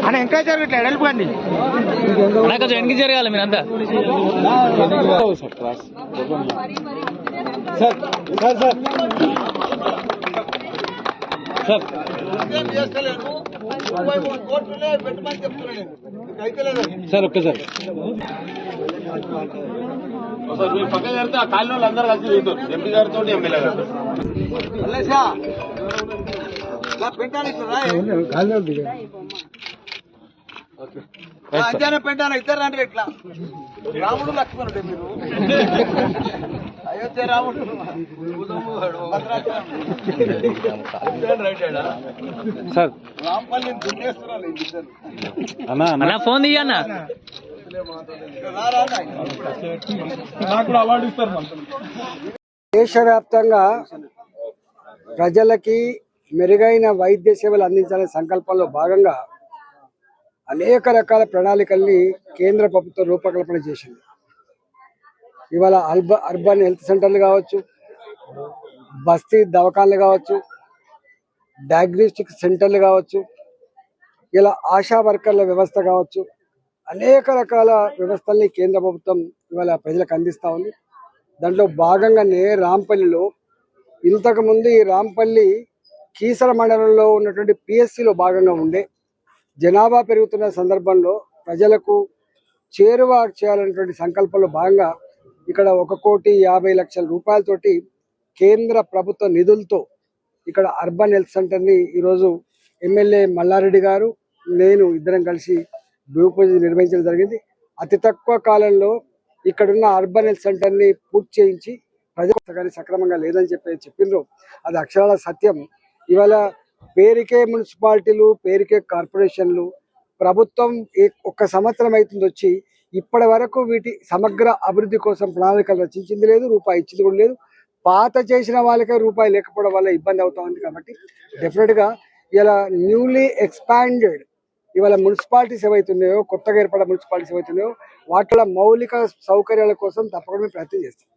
అన్న ఇంకా జరగట్లే వెళ్ళిపోండి కొంచెం వెనక్కి జరగాలి మీరంతా sir sir sir sir sir ఒక్కసారి మీరు పక్కన జరిగితే ఆ కాలనీ వాళ్ళు అందరూ కలిసి చూద్దాం ఎంపీ గారితో ఎమ్మెల్యే గారితో అంజాన పెంటాను ఇద్దరు అంటే ఎట్లా రాముడు లక్ష్మణుడే మీరు అయోధ్య రాముడు సార్ రాంపల్లిని దున్నేస్తున్నారు ఇద్దరు అన్న ఫోన్ తీయన్నా దేశవ్యాప్తంగా ప్రజలకి మెరుగైన వైద్య సేవలు అందించాలనే సంకల్పంలో భాగంగా అనేక రకాల ప్రణాళికల్ని కేంద్ర ప్రభుత్వం రూపకల్పన చేసింది. ఇవాళ అర్బన్ హెల్త్ సెంటర్లు కావచ్చు, బస్తీ దవాఖానలు కావచ్చు, డయాగ్నోస్టిక్ సెంటర్లు కావచ్చు, ఇలా ఆశా వర్కర్ల వ్యవస్థ కావచ్చు, అనేక రకాల వ్యవస్థల్ని కేంద్ర ప్రభుత్వం ఇవాళ ప్రజలకు అందిస్తూ ఉంది. దాంట్లో భాగంగానే రాంపల్లిలో ఇంతకుముందు ఈ రాంపల్లి కీసర మండలంలో ఉన్నటువంటి పిఎస్సిలో భాగంగా ఉండే జనాభా పెరుగుతున్న సందర్భంలో ప్రజలకు చేరువ చేయాలనేటువంటి సంకల్పంలో భాగంగా ఇక్కడ 1,50,00,000 రూపాయలతోటి కేంద్ర ప్రభుత్వ నిధులతో ఇక్కడ అర్బన్ హెల్త్ సెంటర్ని ఈరోజు ఎమ్మెల్యే మల్లారెడ్డి గారు నేను ఇద్దరం కలిసి భూమి పూజ నిర్వహించడం జరిగింది. అతి తక్కువ కాలంలో ఇక్కడున్న అర్బన్ హెల్త్ సెంటర్ని పూర్తి చేయించి ప్రజలు కానీ సక్రమంగా లేదని చెప్పిండ్రు. అది అక్షరాల సత్యం. ఇవాళ పేరుకే మున్సిపాలిటీలు, పేరుకే కార్పొరేషన్లు, ప్రభుత్వం ఒక్క సంవత్సరం అవుతుంది వచ్చి ఇప్పటి వరకు వీటి సమగ్ర అభివృద్ధి కోసం ప్రణాళికలు రచించింది లేదు, రూపాయి ఇచ్చింది కూడా లేదు. పాత చేసిన వాళ్ళకే రూపాయి లేకపోవడం వల్ల ఇబ్బంది అవుతా ఉంది. కాబట్టి డెఫినెట్గా ఇలా న్యూలీ ఎక్స్పాండెడ్ ఇవాళ మున్సిపాలిటీస్ ఏవైతున్నాయో, కొత్తగా ఏర్పడిన మున్సిపాలిటీస్ ఏవైతున్నాయో వాటిలో మౌలిక సౌకర్యాల కోసం తప్పకుండా ప్రయత్నం చేస్తాం.